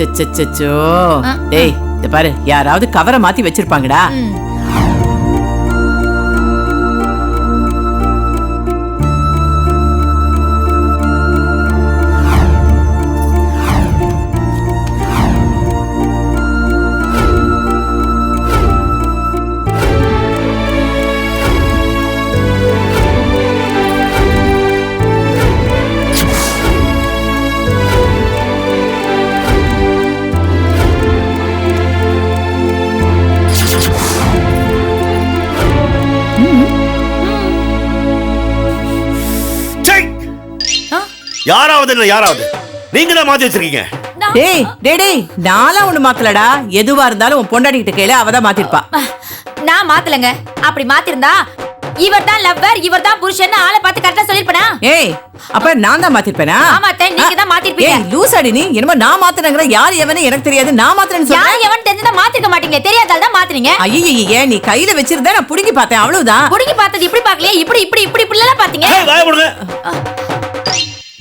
அச்சச்சச்சோ. டேய் இத பாரு, யாராவது கவரை மாத்தி வச்சிருப்பாங்கடா. யாராவது நீங்களே மாத்தி வச்சிருக்கீங்க. டேய் டேய் டேய், நாளா ஒண்ணு மாத்தலடா. எதுவா இருந்தாலும் உன் பொண்டாட்டி கிட்ட கேளு, அவதான் மாத்திருப்பா. நான் மாத்தலங்க. அப்படி மாத்திருந்தா இவர் தான் லவ்வர், இவர் தான் புருஷன் ஆளை பார்த்து கரெக்டா சொல்லிருப்பேனா? ஏய், அப்ப நான் தான் மாத்திருப்பேனா? ஆமா அத்தை, நீங்க தான் மாத்திருப்பீங்க. ஏய் லூசாடி நீ, என்னமோ நான் மாத்துறேங்கற. யார் எவனே எனக்கு தெரியாது, நான் மாத்துறேன்னு சொல்ற. யார் எவன் தெரிஞ்சா மாத்திருக்க மாட்டீங்க, தெரியாதால தான் மாத்துறீங்க. ஐயே, நீ கையில வச்சிருந்தா நான் புடிங்கி பார்த்தேன், அவ்வளவுதான். புடிங்கி பார்த்தது இப்படி பார்க்கலையே, இப்படி எல்லாம் பாத்தீங்க. ஏய் வாய போடுங்க.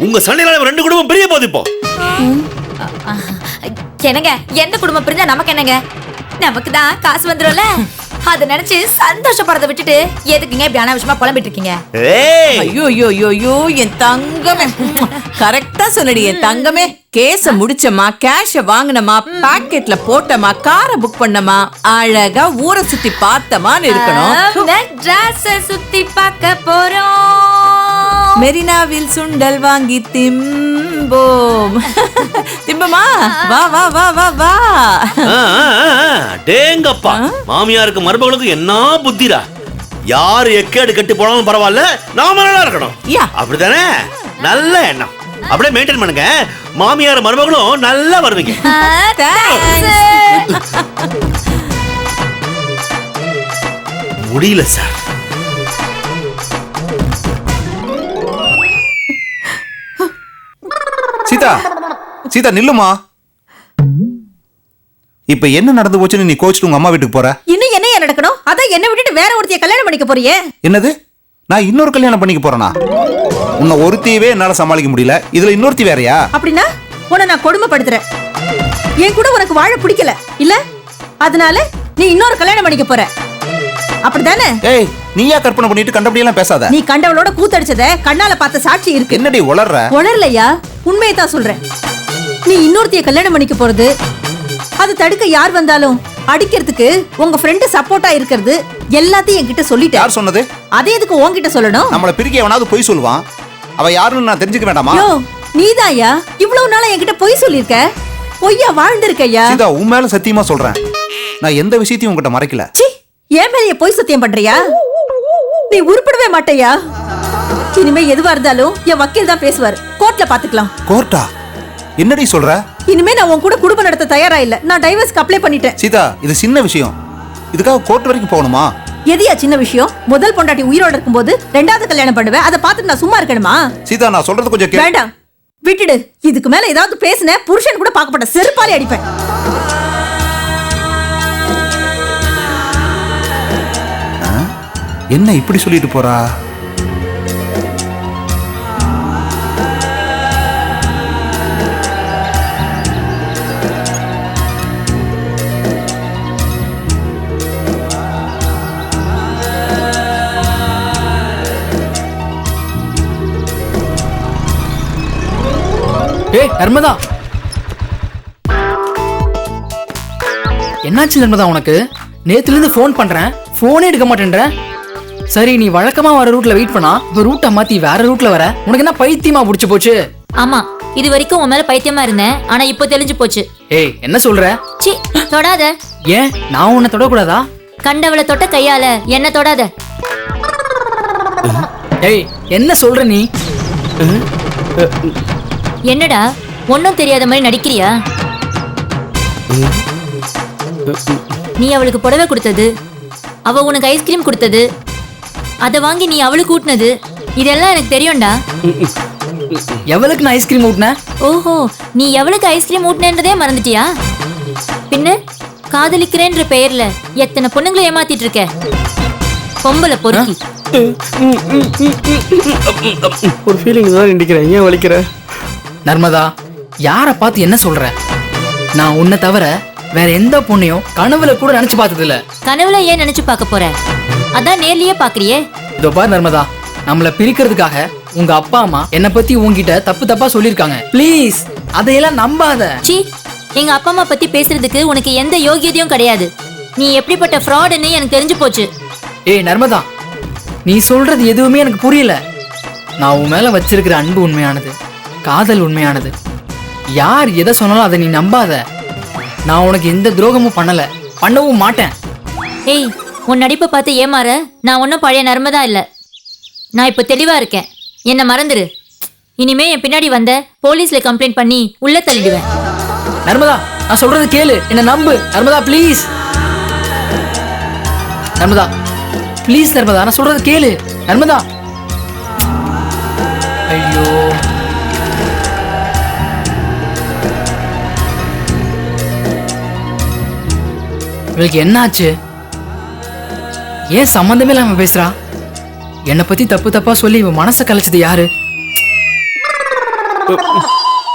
உங்க சண்டையில ரெண்டு குடும்பம் பிரிய போகுது இப்போ. என்னங்க, எந்த குடும்பம் பிரிஞ்சா நமக்கு என்னங்க? நமக்கு தான் காசு வந்துரும்ல. அத நினைச்சு சந்தோஷப்படுறத விட்டுட்டு எதுக்குங்க இப்படி அனாவசியமா புலம்பிட்டு இருக்கீங்க? ஐயோ என் தங்கமே, கரெக்டா சொன்னடி என் தங்கமே. கேஸ முடிச்சமா, கேஷ வாங்கினமா, பாக்கெட்ல போட்டமா, காரை புக் பண்ணமா, அழகா ஊரை சுத்தி பார்த்தமான்னு இருக்கணும். ட்ரெஸ் சுத்தி பார்க்க போறோம், மெரினாவில் சுண்டல் வாங்கி திம்போம். திம்பமா, வா வா வா வா வா. டேங்கப்பா, மாமியாருக்கு மருமகளுக்கு என்ன புத்திரா. யாரு எக்கேடு கட்டி போனாலும் பரவாயில்ல, நாம நல்லா இருக்கணும். அப்படித்தானே? நல்ல எண்ணம். அப்படியே மெயின்டைன் பண்ணுங்க. மாமியார் மருமகளும் நல்லா வருவீங்க. முடியல சார். சீதா நில்லுமா. இப்ப என்ன நடந்து போச்சுன்னு நீ கோச்சிட்டு உங்க அம்மா வீட்டுக்கு போற? இன்னும் என்ன நடக்கணும்? அதான் என்ன விட்டுட்டு வேற ஒருத்திய கல்யாணம் பண்ணிக்க போறியே. என்னது? நான் இன்னொரு கல்யாணம் பண்ணிக்க போறேனா? உன்னை ஒருத்தியவே என்னால சமாளிக்க முடியல, இதுல இன்னொருத்தி வேறயா? அப்படின்னா உன்னை நான் கொடுமைப்படுத்துறேன். என் கூட உனக்கு வாழ பிடிக்கல இல்ல, அதனால நீ இன்னொரு கல்யாணம் பண்ணிக்க போற, அப்படிதானே? ஏய், நீயா கற்பனை பண்ணிட்டு கண்டபடி எல்லாம் பேசாத. நீ கண்டவளோட கூத்தடிச்சத கண்ணால பார்த்த சாட்சி இருக்கு. என்னடி உளறற? உளறலையா, உண்மையை தான் சொல்றேன். நீ இன்னொருத்திய கல்யாணம் பண்ணிக்க போறது, அது தடுக்க யார் வந்தாலும் அடிக்கிறதுக்கு உங்க ஃப்ரெண்ட் சப்போர்ட்டா இருக்கிறது எல்லாத்தையும் என்கிட்ட சொல்லிட்டேன். யார் சொன்னது? அதே எதுக்கு உன்கிட்ட சொல்லணும்? நம்மள பிரிக்க எவனாவது பொய் சொல்லுவான், அவ யாருன்னு நான் தெரிஞ்சுக்க வேண்டாமா? யோ, நீதாயா இவ்வளவு நாளா என்கிட்ட பொய் சொல்லிருக்க, பொய்யா வாழ்ந்திருக்கையா? சீதா, உன் மேல சத்தியமா சொல்றேன், நான் எந்த விஷயத்தையும் உன்கிட்ட மறைக்கல. ஏன் மேலே பொய் சத்தியம் பண்றியா? நீ உருப்படவே மாட்டையா? இனிமே எதுவா இருந்தாலும் என் வக்கீல் தான் பேசுவார், கோர்ட்ல பாத்துக்கலாம். கோர்ட்டா? என்னடி சொல்ற? இனிமே நான் உன் கூட குடும்பம் நடத்த தயாரா இல்ல, நான் டைவர்ஸ்க்கு அப்ளை பண்ணிட்டேன். சீதா, இது சின்ன விஷயம், இதுக்காக கோர்ட் வரைக்கும் போகணுமா? எதியா சின்ன விஷயம்? முதல் பொண்டாட்டி உயிரோட இருக்கும்போது ரெண்டாவது கல்யாணம் பண்ணுவேன், அதை பார்த்துட்டு நான் சும்மா இருக்கணுமா? சீதா, நான் சொல்றது கொஞ்சம் கேளு. வேண்டாம், விட்டுடு. இதுக்கு மேல ஏதாவது பேசுன புருஷன் கூட பார்க்கப்பட்ட செருப்பாலே அடிப்பேன். என்ன இப்படி சொல்லிட்டு போறா? ஏய் நர்மதா, என்னாச்சு நர்மதா உனக்கு? நேத்துல இருந்து ஃபோன் பண்றேன், போனே எடுக்க மாட்டேன்ற. சரி, நீ வழக்கமா வர ரூட்ல வெயிட் பண்ணா இப்ப ரூட்டை மாத்தி வேற ரூட்ல வர, உனக்கு என்ன பைத்தியமா புடிச்சு போச்சு? ஆமா, இது வரைக்கும் உன் மேல பைத்தியமா இருந்தேன், ஆனா இப்போ தெளிஞ்சு போச்சு. ஏய் என்ன சொல்ற? சி, தொடாத. ஏன் நான் உன்னை தொடக்கூடாதா? கண்டவளை தொட்ட கையால என்ன தொடாத. ஏய் என்ன சொல்ற நீ? என்னடா ஒன்னும் தெரியாத மாதிரி நடிக்கிறியா? நீ அவளுக்கு புடவை கொடுத்தது, அவ உனக்கு ஐஸ்கிரீம் கொடுத்தது, அதை வாங்கி நீ அவளுக்கு ஊட்டினது, இதெல்லாம் எனக்கு தெரியும்டா. எவளுக்கு நான் ஐஸ்கிரீம் ஊட்டின? ஓஹோ, நீ எவளுக்கு ஐஸ்கிரீம் ஊட்டினதே மறந்துட்டியா? பின்ன காதலிக்கிறேன்ற பெயர்ல எத்தனை பொண்ணுங்களை ஏமாத்திட்டு இருக்க, பொம்பளை பொறுக்கி. ஒரு ஃபீலிங் தான் நினைக்கிறேன், ஏன் வலிக்கிற? நர்மதா, யாரை பார்த்து என்ன சொல்ற? நான் உன்னை தவிர வேற எந்த பொண்ணையும் கனவுல கூட நினைச்சு பார்த்தது இல்ல. கனவுல ஏன் நினைச்சு பார்க்க போற? அதான் நேர்லயே பாக்குறியே. இதோ பாரு நர்மதா, நம்மள பிரிக்கிறதுக்காக உங்க அப்பா அம்மா என்னை பத்தி உன்கிட்ட தப்பு தப்பா சொல்லிருக்காங்க. ப்ளீஸ் அதையெல்லாம் நம்பாத. சீ, எங்க அப்பா அம்மா பத்தி பேசுறதுக்கு உனக்கு எந்த யோகியதையும் கிடையாது. நீ எப்படிப்பட்ட ஃப்ராடுன்னு எனக்கு தெரிஞ்சு போச்சு. ஏய் நர்மதா, நீ சொல்றது எதுவுமே எனக்கு புரியல. நான் உன் மேல வச்சிருக்கிற அன்பு உண்மையானது, காதல் உண்மையானது. யார் எதை சொன்னாலும் அதை நீ நம்பாத. நான் உனக்கு எந்த துரோகமும் பண்ணல, பண்ணவும் மாட்டேன். ஏய், உன் நடிப்பை பார்த்து ஏமாற நான் ஒன்னும் பழைய நர்மதா இல்ல. நான் இப்ப தெளிவா இருக்கேன். என்ன மறந்துரு. இனிமே என் பின்னாடி வந்த போலீஸ்ல கம்ப்ளைண்ட் பண்ணி உள்ள தள்ளிடுவேன். நர்மதா, நான் சொல்றது கேளு, என்ன நம்பு. நர்மதா ப்ளீஸ். நர்மதா ப்ளீஸ். நர்மதா நான் சொல்றது கேளு. நர்மதா. ஐயோ, இவளுக்கு என்னாச்சு? ஏன் சம்பந்தமே இல்லாம பேசுறா? என்னை பத்தி தப்பு தப்பா சொல்லி இவன் மனசை கலைச்சது யாரு?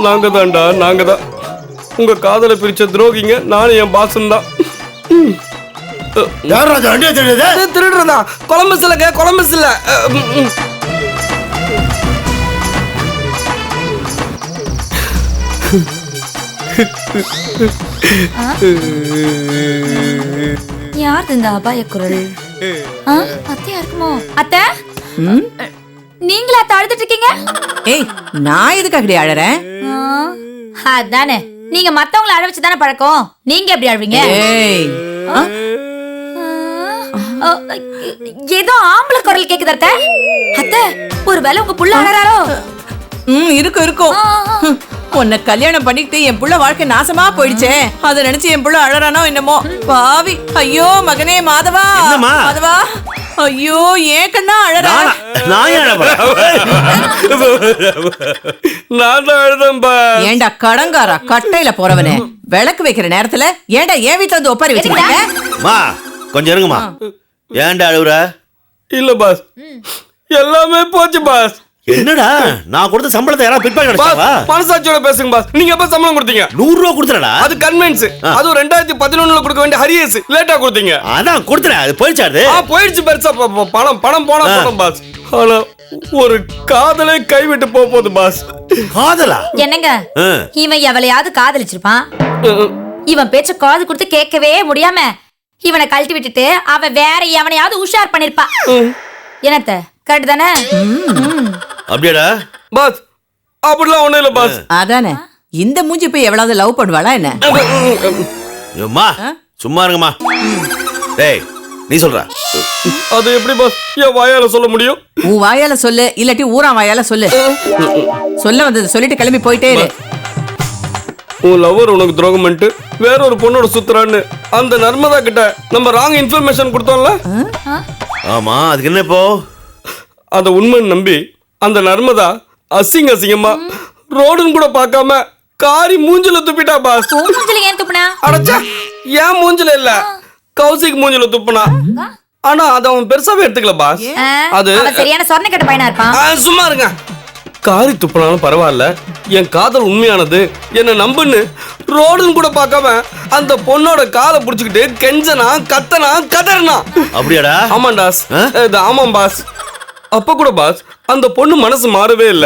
நாங்க தான்டா, நாங்க தான். உங்க காதலை பிரிச்ச துரோகிங்க நானும் என் பாசம் தான். திருடுறதா? கொலம்பஸ் இல்லங்க, கொலம்பஸ் இல்ல. யார் இந்த அபாய குரல்? அத்தையா இருக்குமோ? அத்தை, நீங்களா அழுதுட்டு இருக்கீங்க? ஏய், நான் எதுக்காக அழறேன்? அதானே, நீங்க மத்தவங்களை அழ வச்சுதானே பழக்கம். நீங்க எப்படி அழுவீங்க? ஏய், ஏதோ ஆம்பளை குரல் கேக்குது அத்தை. அத்தை, ஒருவேளை உங்க புள்ள அழறாரோ? இருக்கும். உன்னை கல்யாணம் பண்ணிக்கிட்டு என் புள்ள வாழ்க்கை நாசமா போயிடுச்சே, அதை நினைச்சு என் புள்ள அழறானோ என்னமோ. பாவி. ஐயோ மகனே மாதவா, மாதவா. ஐயோ, ஏன் கண்ணா அழறா? ஏண்டா கடங்காரா, கட்டையில போறவனே, விளக்கு வைக்கிற நேரத்துல ஏண்டா என் வீட்டுல வந்து ஒப்பாரி வச்சுக்கிட்டீங்க? கொஞ்சம் இருங்கம்மா. ஏன்டா அழுவுற? இல்ல பாஸ், எல்லாமே போச்சு பாஸ். என்னடா, நான் கொடுத்த சம்பளத்தை யாரா பிட் பண்ணா? மனசாட்சியோட பேசுங்க பாஸ். நீங்க எப்ப சம்பளம் கொடுத்தீங்க? 100 ரூபா கொடுத்தடா. அது கன்வென்ஸ். அது 2011ல கொடுக்க வேண்டிய ஹரியஸ் லேட்டா கொடுத்தீங்க. அதான் கொடுத்தறேன், அது போயிடுச்சு. போயிடுச்சு பெருசா. பணம் பணம் போனா போதும் பாஸ். ஆனா ஒரு காதலை கைவிட்டு போகுது பாஸ். காதலா? என்னங்க, இவன் எவளையாவது காதலிச்சிருப்பான். இவன் பேச்ச காது கொடுத்து கேட்கவே முடியாம இவனை கழட்டி விட்டுட்டு அவன் வேற எவனையாவது உஷார் பண்ணிருப்பா. என்னத்த கரெக்ட் தானே? அப்படியாடா பாஸ்? அப்படிலாம் ஒண்ணும் இல்ல பாஸ். அதானே, இந்த மூஞ்சி போய் எவ்வளவு லவ் பண்ணுவாளா என்ன? அம்மா சும்மா இருங்கம்மா. டேய், நீ சொல்ற. அது எப்படி பாஸ் என் வாயால சொல்ல முடியும்? உன் வாயால சொல்லு, இல்லாட்டி ஊரா வாயால சொல்லு. சொல்ல வந்தது சொல்லிட்டு கிளம்பி போயிட்டே இரு. உன் லவர் உனக்கு துரோகம் பண்ணிட்டு வேற ஒரு பொண்ணோட சுத்துறான்னு அந்த நர்மதா கிட்ட நம்ம ராங் இன்ஃபர்மேஷன் கொடுத்தோம்ல? ஆமா, அதுக்கு என்ன இப்போ? அந்த உண்மைன்னு நம்பி அந்த நர்மதா அசிங்கமா ரோடுன்னு கூட பார்க்காம காரி மூஞ்சில துப்பிட்டா பாஸ். மூஞ்சில ஏன் துப்புனா? அடச்சா, ஏன் மூஞ்சில இல்ல, கௌசிக் மூஞ்சில துப்புனா. ஆனா அத அவன் பெருசாவே எடுத்துக்கல பாஸ். அது சரியான சொன்ன கட்ட பையனா இருப்பான். சும்மா இருங்க. காரி துப்புனாலும் பரவாயில்ல, என் காதல் உண்மையானது, என்ன நம்புன்னு ரோடுன்னு கூட பார்க்காம அந்த பொண்ணோட காலை புடிச்சுக்கிட்டு கெஞ்சனா கத்தனா கதறனா. அப்படியாடா? ஆமாண்டாஸ். ஆமாம் பாஸ். அப்ப கூட பாஸ் அந்த பொண்ணு மனசு மாறவே இல்ல.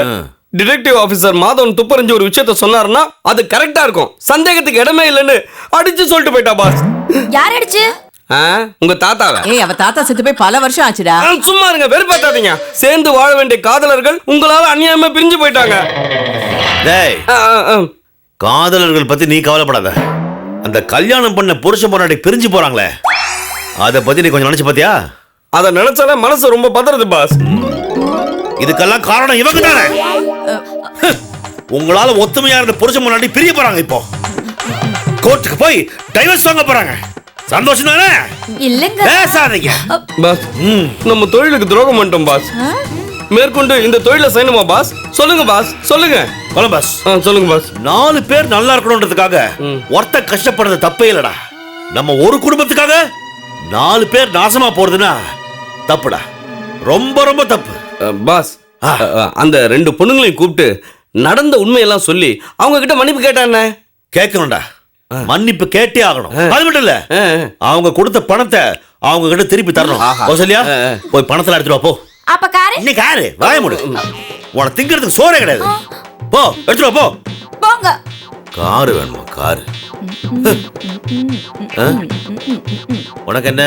டிடெக்டிவ் ஆபீசர் மாதவன் துப்பறிஞ்சு ஒரு விஷயத்த சொன்னாருன்னா அது கரெக்டா இருக்கும், சந்தேகத்துக்கு இடமே இல்லைன்னு அடிச்சு சொல்லிட்டு போயிட்டா பாஸ். யார் அடிச்சு? உங்க தாத்தாவை. ஏய், அவ தாத்தா செத்து போய் பல வருஷம் ஆச்சுடா. சும்மா இருங்க, வெறுப்பாத்தாதீங்க. சேர்ந்து வாழ வேண்டிய காதலர்கள் உங்களால அநியாயமா பிரிஞ்சு போயிட்டாங்க. டேய், காதலர்கள் பத்தி நீ கவலைப்படாத. அந்த கல்யாணம் பண்ண புருஷன் பொண்டாட்டி பிரிஞ்சு போறாங்களே, அத பத்தி நீ கொஞ்சம் நினைச்சு பாத்தியா? அத நினைச்சாலே மனசு ரொம்ப பதறது பாஸ். இதுக்கெல்லாம் காரணம் இவங்க தானே. உங்களால ஒத்துமையா இருந்த புருஷன் பொண்டாட்டி பிரிய போறாங்க. இப்போ கோர்ட்டுக்கு போய் டைவர்ஸ் வாங்க போறாங்க. சந்தோஷம் தானே? இல்லங்க, பேசாதீங்க பாஸ். நம்ம தொழிலுக்கு துரோகம் பண்ணிட்டோம் பாஸ். மேற்கொண்டு இந்த தொழிலை செய்யணுமா பாஸ்? சொல்லுங்க பாஸ், சொல்லுங்க. கொலம்பஸ், சொல்லுங்க பாஸ். 4 பேர் நல்லா இருக்கணும்ன்றதுக்காக ஒருத்த கஷ்டப்படுறது தப்பே இல்லடா. நம்ம ஒரு குடும்பத்துக்காக 4 பேர் நாசமா போறதுன்னா தப்புடா, ரொம்ப ரொம்ப தப்பு. பாஸ், அந்த 2 பொண்ணுங்களையும் கூப்பிட்டு நடந்த உண்மையெல்லாம் சொல்லி அவங்க கிட்ட மன்னிப்பு கேட்டானே. கேட்கணும்டா. மன்னிப்பு கேட்டே ஆகணும். அது மட்டும் இல்ல, அவங்க கொடுத்த பணத்தை அவங்க கிட்ட திருப்பி தரணும். கௌசல்யா, போய் பணத்துல எடுத்துட்டு வா போ. அப்ப காரு இன்னைக்கு யாரு வாய மூடு. உன திங்கிறதுக்கு சோறே கிடையாது. போ எடுத்துட்டு வா போ. போங்க. காரு வேணுமா? காரு உனக்கு என்ன?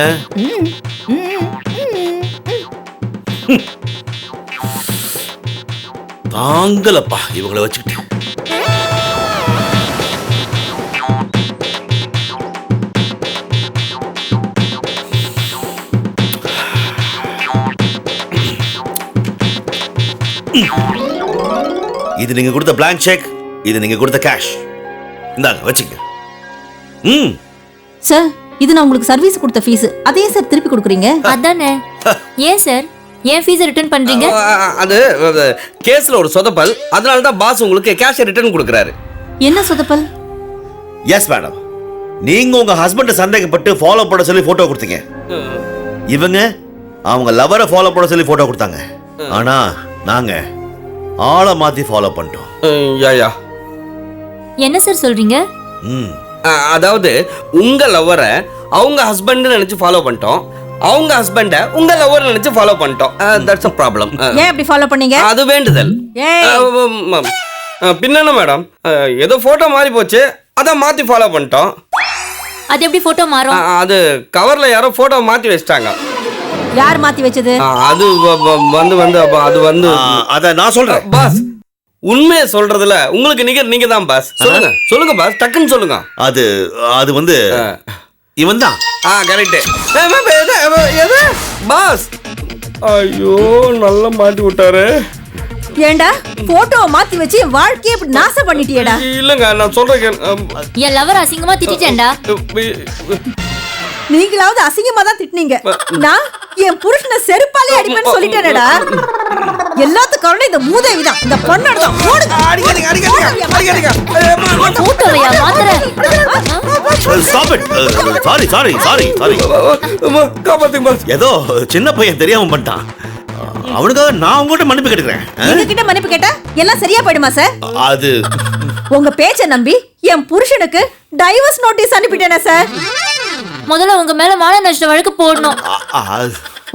தாங்கலப்பா இவங்களை வச்சுக்கிட்டு. இது நீங்க கொடுத்த பிளாங்க் செக், இது நீங்க கொடுத்த கேஷ். இந்தாங்க வச்சுக்க. சார், இது நான் உங்களுக்கு சர்வீஸ் கொடுத்த ஃபீஸ். அதே சார் திருப்பி கொடுக்குறீங்க. அதானே. ஏன் சார் ஏன் ஃபீஸ் ரிட்டர்ன் பண்றீங்க? அது கேஸ்ல ஒரு சொதப்பல், அதனால தான் பாஸ் உங்களுக்கு கேஷ் ரிட்டர்ன் கொடுக்கறாரு. என்ன சொதப்பல்? எஸ் மேடம், நீங்க உங்க ஹஸ்பண்ட சந்தேகப்பட்டு ஃபாலோ பண்ண சொல்லி போட்டோ கொடுத்தீங்க. இவங்க அவங்க லவரை ஃபாலோ பண்ண சொல்லி போட்டோ கொடுத்தாங்க. ஆனா நாங்க ஆளை மாத்தி ஃபாலோ பண்ணிட்டோம். யா என்ன சார் சொல்றீங்க? அதாவது உங்க லவ்வரை அவங்க ஹஸ்பண்ட் நினைச்சு ஃபாலோ பண்ணிட்டோம், அவங்க ஹஸ்பண்ட உங்க லவர் நினைச்சு ஃபாலோ பண்ணிட்டோம். That's a problem. ஏன் அப்படி ஃபாலோ பண்ணீங்க? அது வேண்டுதல். பின்ன மேடம், ஏதோ போட்டோ மாறி போச்சு, அதான் மாத்தி ஃபாலோ பண்ணிட்டோம். அது எப்படி போட்டோ மாறும்? அது கவர்ல யாரோ போட்டோ மாத்தி வச்சிட்டாங்க. யார் மாத்தி வச்சது? அது அது அத நான் சொல்றேன் பாஸ். உண்மையை சொல்றதுல உங்களுக்கு நீங்க தான் பாஸ். சொல்லுங்க பாஸ், டக்குன்னு சொல்லுங்க. அது இவன் தான். Correct boss. ஐயோ நல்லா மாட்டி விட்டாரு. ஏண்டா போட்டோவை மாத்தி வச்சு என் வாழ்க்கையை இப்படி நாசம் பண்ணிட்டியேடா. இல்லங்க நான் சொல்றேன். என் லவர் அசிங்கமா திட்டிட்டேன்டா. நீங்களாவது அசிங்கமா தான் திட்டினீங்க. நான் என் புருஷனை செருப்பாலே அடிப்பேன்னு சொல்லிட்டேனடா. எல்லாத்துக்கும் காரணம் இந்த மூதேவி தான். இந்த பொண்ணோட தான். போட்டோவையா மாத்துற? Stop it. சாரி காப்பாத்துங்க பாஸ். ஏதோ சின்ன பையன் தெரியாம பண்ணிட்டான். அவனுக்காக நான் உங்ககிட்ட மன்னிப்பு கேட்டுக்கிறேன். நீங்க கிட்ட மன்னிப்பு கேட்டா எல்லாம் சரியா போயிடுமா சார்? அது உங்க பேச்ச நம்பி என் புருஷனுக்கு டைவர்ஸ் நோட்டீஸ் அனுப்பிட்டேனா சார்? முதல்ல உங்க மேல மான நஷ்ட வழக்கு போடணும்.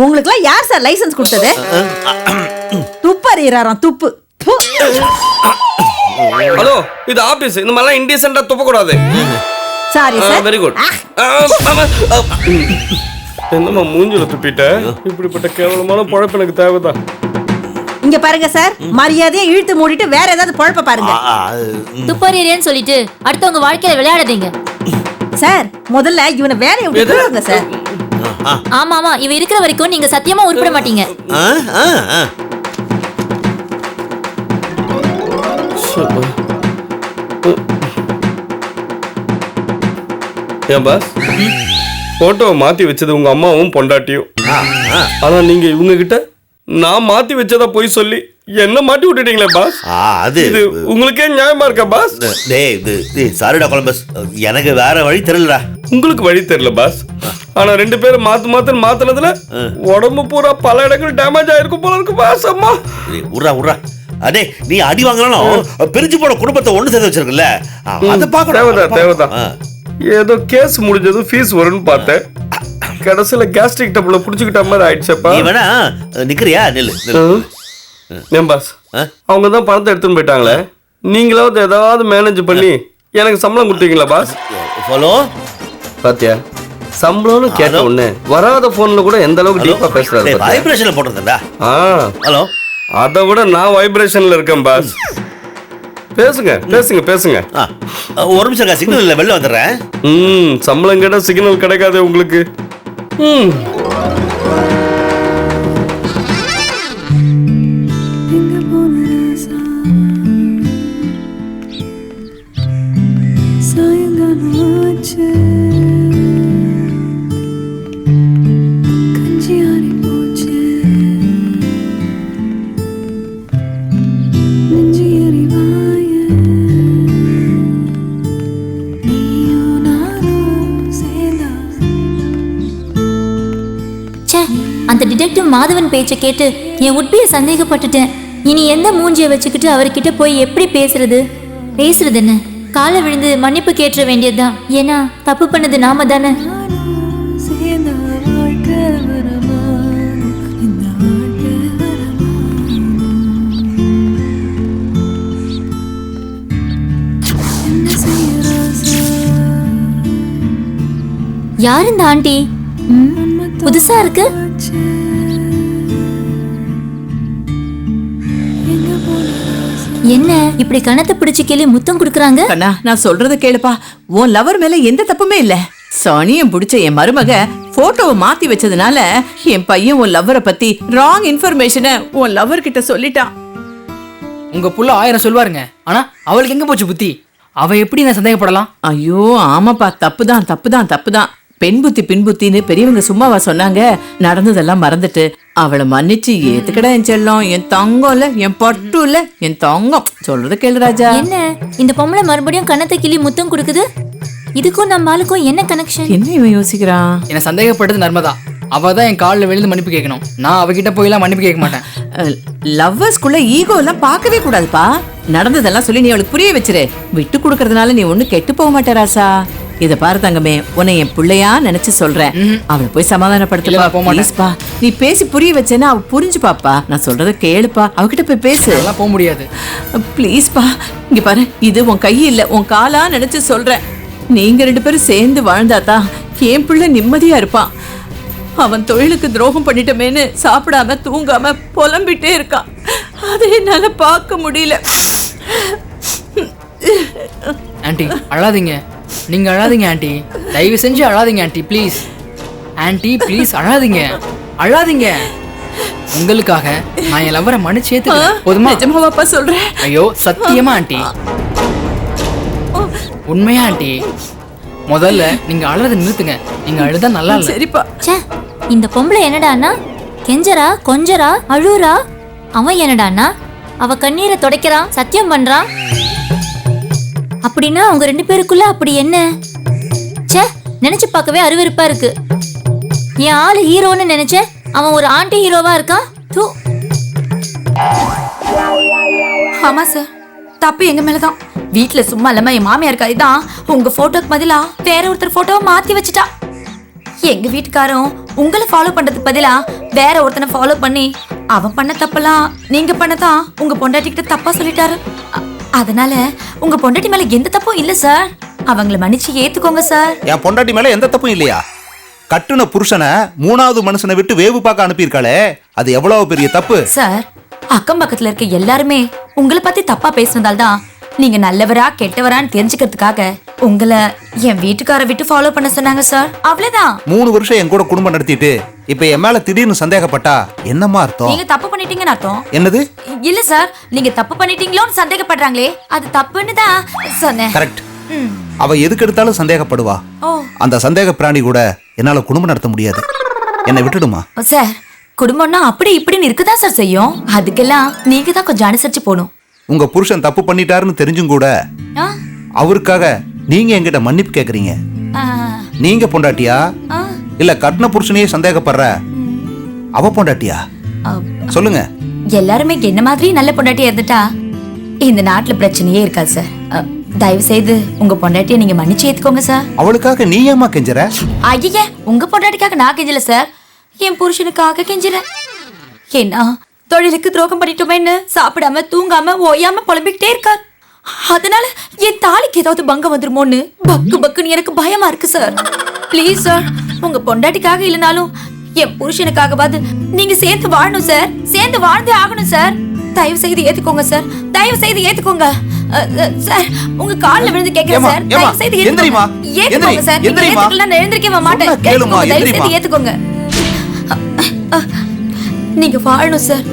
உங்களுக்குலாம் யார் சார் லைசென்ஸ் கொடுத்தது? துப்பறியறாராம் துப்பு. ஹலோ, இது ஆபீஸ். இந்த மாதிரிலாம் இன்டீசென்ட்டா துப்ப கூடாது. Sorry sir. Very good. என்னம்மா மூஞ்சில துப்பிட்ட? இப்படிப்பட்ட கேவலமான பொழப்பு எனக்கு தேவைதான். இங்க பாருங்க சார், மரியாதையா இழுத்து மூடிட்டு வேற ஏதாவது பொழப்ப பாருங்க. துப்பறியறேன்னு சொல்லிட்டு அடுத்தவங்க வாழ்க்கையில விளையாடாதீங்க சார். முதல்ல இவனை வேலையை விட்டுருங்க சார். ஆமா இவ இருக்கிற வரைக்கும் நீங்க சத்தியமா உருப்பட மாட்டீங்க. ஏன் பாஸ், போட்டோவை மாத்தி வச்சது உங்க அம்மாவும் பொண்டாட்டியும். ஆனா நீங்க இவங்க கிட்ட நான் மாத்தி வச்சதா போய் சொல்லி என்ன மாட்டி விட்டுட்டீங்களே பாஸ். இது உங்களுக்கே நியாயமா இருக்கா பாஸ்? சாரிடா கொலம்பஸ், எனக்கு வேற வழி தெரியலடா. உங்களுக்கு வழி தெரியல பாஸ். ஆனா ரெண்டு பேரும் மாத்துனதுல உடம்பு பூரா பல இடங்கள் டேமேஜ் ஆயிருக்கும் போல இருக்கு பாஸ். அம்மா உர்ரா அடே, நீ அடி வாங்கலாம் பிரிஞ்சு போன குடும்பத்தை ஒண்ணு சேர்த்து வச்சிருக்கல, அதை பார்க்க தேவைதான். ஏதோ கேஸ் முடிஞ்சது ஃபீஸ் வரும்னு பார்த்தேன். கடைசியில கேஸ்ட்ரிக் டபுள புடிச்சுக்கிட்ட மாதிரி ஆயிடுச்சப்பா. நீ வேணா நிக்கிறியா? நில்லு. ஏன் பாஸ், அவங்க தான் பணத்தை எடுத்துன்னு போயிட்டாங்களே, நீங்களாவது ஏதாவது மேனேஜ் பண்ணி எனக்கு சம்பளம் கொடுத்தீங்களா பாஸ்? ஹலோ பாத்தியா, சம்பளம்னு கேட்ட உடனே வராத போன்ல கூட எந்த அளவுக்கு டீப்பா பேசுறாரு. வைப்ரேஷன்ல போட்டுறதா? ஹலோ, அதை விட நான் வைப்ரேஷன்ல இருக்கேன் பாஸ். பேசுங்க. ஒரு நிமிஷம், சிக்னல் இல்ல, வெளில வந்துடுறேன். சம்பளம் கேட்டா சிக்னல் கிடைக்காது உங்களுக்கு. அந்த டிடெக்டிவ் மாதவன் பேச்சை கேட்டு என் உட்பியை சந்தேகப்பட்டுட்டேன். இனி எந்த மூஞ்சியை வச்சுக்கிட்டு அவர்கிட்ட போய் எப்படி பேசுறது என்ன? காலை விழுந்து மன்னிப்பு கேட்ட வேண்டியதுதான். ஏன்னா தப்பு பண்ணது நாம தானே. யார் இந்த ஆண்டி? புதுசா இருக்கு. என்ன இப்படி கணத்தை பிடிச்சு கேள்வி முத்தம் கொடுக்கறாங்க? கண்ணா நான் சொல்றத கேளுப்பா. உன் லவர் மேல எந்த தப்புமே இல்ல. சனியம் பிடிச்ச என் மருமக போட்டோவை மாத்தி வச்சதுனால என் பையன் உன் லவ்வரை பத்தி ராங் இன்ஃபர்மேஷனை உன் லவர் கிட்ட சொல்லிட்டான். உங்க புள்ள 1000 சொல்வாருங்க, ஆனா அவளுக்கு எங்க போச்சு புத்தி? அவ எப்படி நான் சந்தேகப்படலாம்? ஐயோ ஆமாப்பா, தப்புதான் தப்புதான் தப்புதான். பெண் புத்தி பின் புத்தின்னு பெரியவங்க சும்மாவா சொன்னாங்க? நடந்ததெல்லாம் மறந்துட்டு அவளை மன்னிச்சு ஏத்துக்கடா என் செல்லம், என் தங்கம் இல்ல, என் பட்டு இல்ல, என் தங்கம். சொல்றத கேளு ராஜா. என்ன இந்த பொம்பளை மறுபடியும் கணத்தை கிளி முத்தம் கொடுக்குது? இதுக்கும் நம்ம ஆளுக்கும் என்ன கனெக்ஷன்? என்ன இவன் யோசிக்கிறான்? என்ன சந்தேகப்பட்டது நர்மதா. அவ தான் என் காலில் விழுந்து மன்னிப்பு கேட்கணும். நான் அவகிட்ட போயெல்லாம் மன்னிப்பு கேட்க மாட்டேன். லவ்வர்ஸ்குள்ள ஈகோ எல்லாம் பார்க்கவே கூடாதுப்பா. நடந்ததெல்லாம் சொல்லி நீ அவளுக்கு புரிய வச்சிரு. விட்டு கொடுக்கறதுனால நீ ஒண்ணு கெட்டு போக மாட்டே ராசா. இத பாரு தங்கமே, உன்னை என் பிள்ளையா நினைச்சு சொல்றேன். அவளை போய் சமாதானப்படுத்துப்பா. நீ பேசி புரிய வச்சேன்னா அவ புரிஞ்சு பாப்பா. நான் சொல்றத கேளுப்பா, அவகிட்ட போய் பேசு. அதெல்லாம் போக முடியாது. ப்ளீஸ்பா, இங்க பாரு, இது உன் கை இல்ல, உன் காலா நினைச்சு சொல்றேன். நீங்க 2 பேரும் சேர்ந்து வாழ்ந்தாதான் என் பிள்ளை நிம்மதியா இருப்பான். அவன் தொழிலுக்கு துரோகம் பண்ணிட்டமேன்னு சாப்பிடாம தூங்காம புலம்பிட்டே இருக்கான். அதை என்னால பார்க்க முடியல. ஆண்டி அழாதீங்க, நீங்க அழாதீங்க ஆண்டி. தயவு செஞ்சு அழாதீங்க ஆண்டி, ப்ளீஸ். ஆண்டி ப்ளீஸ் அழாதீங்க, அழாதீங்க. உங்களுக்காக நான் என் லவ்வரை மன்னிச்சு ஏத்துக்கிறேன். போதுமா? நிஜமாவாப்பா சொல்றேன்? ஐயோ சத்தியமா ஆண்டி, உண்மையா ஆண்டி. முதல்ல நீங்க அழுறதை நிறுத்துங்க. நீங்க அழுதா நல்லா இல்ல. சரிப்பா. ச்சே, இந்த பொம்பளை என்னடான்னா கெஞ்சரா கொஞ்சரா அழுறா. அவன் என்னடான்னா அவ கண்ணீரை துடைக்கிறான், சத்தியம் பண்றான். அப்படின்னா அவங்க 2 பேருக்குள்ள அப்படி என்ன? ச்சே, நினைச்சு பார்க்கவே அருவருப்பா இருக்கு. என் ஆளு ஹீரோன்னு நினைச்சேன், அவன் ஒரு ஆன்டி ஹீரோவா இருக்கான். தூ. ஆமா சார், தப்பு எங்க மேலதான். வீட்டுல சும்மா இல்லாம என் மாமியார் கறி தான் உங்க போட்டோக்கு பதிலா வேற ஒருத்தர் போட்டோவை மாத்தி வச்சுட்டா. எங்க வீட்டுக்காரன் உங்களை ஃபாலோ பண்றதுக்கு பதிலா வேற ஒருத்தனை ஃபாலோ பண்ணி அவன் பண்ண தப்பெல்லாம் நீங்க பண்ணதான் உங்க பொண்டாட்டி கிட்ட தப்பா சொல்லிட்டாரு. அதனால உங்க பொண்டாட்டி மேல எந்த தப்பும் இல்ல சார். அவங்கள மன்னிச்சு ஏத்துக்கோங்க சார். என் பொண்டாட்டி மேல எந்த தப்பும் இல்லையா? கட்டுன புருஷனை 3வது மனுஷனை விட்டு வேவு பார்க்க அனுப்பியிருக்காளே, அது எவ்வளவு பெரிய தப்பு சார். அக்கம் பக்கத்துல இருக்க எல்லாருமே உங்களை பத்தி தப்பா பேசினதால்தான் நீங்க நல்லவரா கெட்டவரான்னு தெரிஞ்சுக்கிறதுக்காக உங்களை என் வீட்டுக்கார விட்டு ஃபாலோ பண்ண சொன்னாங்க சார். அவ்வளவுதான். 3 வருஷம் என் கூட குடும்பம் நடத்திட்டு இப்ப என் மேல திடீர்னு சந்தேகப்பட்டா என்னமா அர்த்தம்? நீங்க தப்பு பண்ணிட்டீங்கன்னு அர்த்தம். என்னது? இல்ல சார், நீங்க தப்பு பண்ணிட்டீங்களோன்னு சந்தேகப்படுறாங்களே, அது தப்புன்னு தான் சொன்னேன். கரெக்ட். அவ எதுக்கு எடுத்தாலும் சந்தேகப்படுவா. ஓ அந்த சந்தேக பிராணி கூட என்னால குடும்பம் நடத்த முடியாது. என்னை விட்டுடுமா? சார், குடும்பம்னா அப்படி இப்படின்னு இருக்குதான் சார் செய்யும். அதுக்கெல்லாம் நீங்க தான் கொஞ்சம் அனுசரிச்சு போகணும். உங்க புருஷன் தப்பு பண்ணிட்டாருன்னு தெரிஞ்சும் கூட ஆ? அவருக்காக நீங்க என்கிட்ட மன்னிப்பு கேக்குறீங்க. ஆ, நீங்க பொண்டாட்டியா ஆ, இல்ல கட்டின புருஷனையே சந்தேகப்படுற அவ பொண்டாட்டியா? ஆ. சொல்லுங்க. எல்லாருமே என்ன மாதிரி நல்ல பொண்டாட்டியா இருந்துட்டா இந்த நாட்டுல பிரச்சனையே இருக்காது சார். தயவு செய்து உங்க பொண்டாட்டியை நீங்க மன்னிச்சு ஏத்துக்கோங்க சார். அவளுக்காக நீ ஏமா கெஞ்சற? ஐய, உங்க பொண்டாட்டிக்காக நான் கெஞ்சல சார், என் புருஷனுக்காக கெஞ்சுறேன். ஏன்னா தொழிலுக்கு துரோகம் பண்ணிட்டோமேன்னு சாப்பிடாம தூங்காம ஓயாம புலம்பிக்கிட்டே இருக்கார். அதனால என் தாலிக்கு ஏதாவது பங்கம் வந்துருமோன்னு பக்கு பக்குன்னு எனக்கு பயமா இருக்கு சார். ப்ளீஸ் சார், உங்க பொண்டாட்டிக்காக இல்லைனாலும் என் புருஷனுக்காகவாது நீங்க சேர்ந்து வாழணும் சார். சேர்ந்து வாழ்ந்தே ஆகணும் சார். தயவு செய்து ஏத்துக்கோங்க சார். தயவு செய்து ஏத்துக்கோங்க சார். உங்க கால்ல விழுந்து கேக்குறேன் சார். தயவு செய்து ஏத்துக்கோங்க. ஏத்துக்கோங்க சார். நீங்க ஏத்துக்கலன்னா நான் எழுந்திருக்கவே மாட்டேன். ஏத்துக்கோங்க, தயவு செய்து ஏத்துக்கோங்க. நீங்க வாழணும் சார்.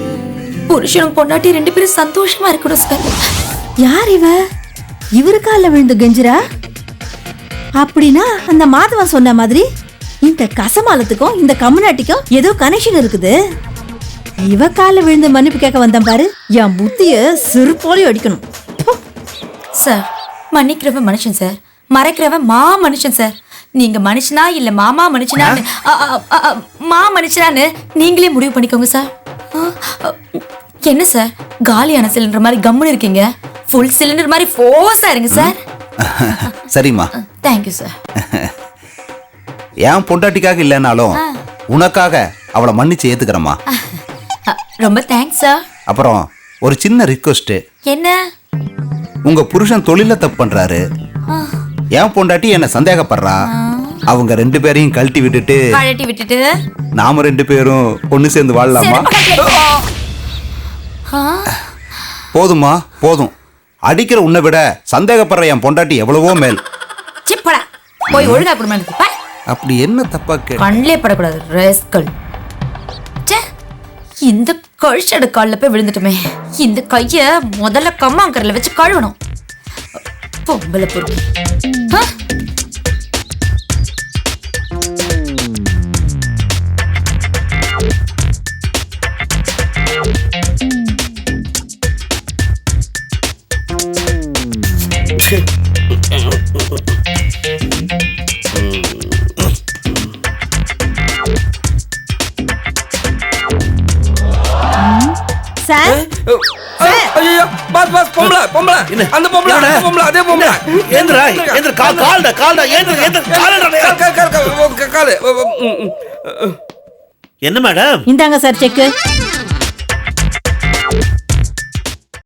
புருஷனும் பொண்டாட்டி 2 பேரும் சந்தோஷமா இருக்கணும் சார். யார் இவ? இவரு கால்ல விழுந்து கெஞ்சுரா? அப்படின்னா அந்த மாதவன் சொன்ன மாதிரி இந்த கசமாலத்துக்கும் இந்த கம்முனாட்டிக்கும் ஏதோ கனெக்ஷன் இருக்குது. இவ கால்ல விழுந்து மன்னிப்பு கேட்க வந்தேன் பாரு. என் புத்திய சிறுபோலி அடிக்கணும். சார், மன்னிக்கிறவன் மனுஷன் சார், மறைக்கிறவன் மா மனுஷன் சார். நீங்க மனுஷனா இல்ல மாமா மனுஷனான்னு மா மனுஷனான்னு நீங்களே முடிவு பண்ணிக்கோங்க சார். என்ன சார், காலியான சிலிண்டர் மாதிரி கம்முன்னு இருக்கீங்க? ஃபுல் சிலிண்டர் மாதிரி ஃபோர்ஸா இருங்க சார். சரிம்மா. Thank you sir. என் பொண்டாட்டிக்காக இல்லைனாலும் உனக்காக அவளை மன்னிச்சு ஏத்துக்கிறேம்மா. ரொம்ப தேங்க்ஸ் சார். அப்புறம் ஒரு சின்ன ரிக்வெஸ்ட். என்ன? உங்க புருஷன் தொழில தப்பு பண்றாரு, என் பொண்டாட்டி என்ன சந்தேகப்படுறா. அவங்க 2 பேரையும் கழட்டி விட்டுட்டு நாம 2 பேரும் ஒண்ணு சேர்ந்து வாழலாமா? போதுமா? போதும். அடிக்கிற உன்னை விட சந்தேகப்படுற என் பொண்டாட்டி எவ்வளவோ மேல். சிப்படா போய் ஒழுங்கா குடும்பத்துக்கு. அப்படி என்ன தப்பா கண்ணிலே படக்கூடாது ரேஸ்கல். இந்த கழிச்சடு காலில் போய் விழுந்துட்டுமே. இந்த கைய முதல்ல கம்மாங்கரில் வச்சு கழுவணும். பொம்பளை பொறுப்பு. சார் ஐயோ பாஸ் பாஸ் பொம்பளை பொம்பளை அந்த பொம்பளை அந்த பொம்பளை அதே பொம்பளை. ஏந்திரா ஏந்திர கால்டா ஏந்திர காலு. என்ன மேடம்? இந்தாங்க சார் செக்கு.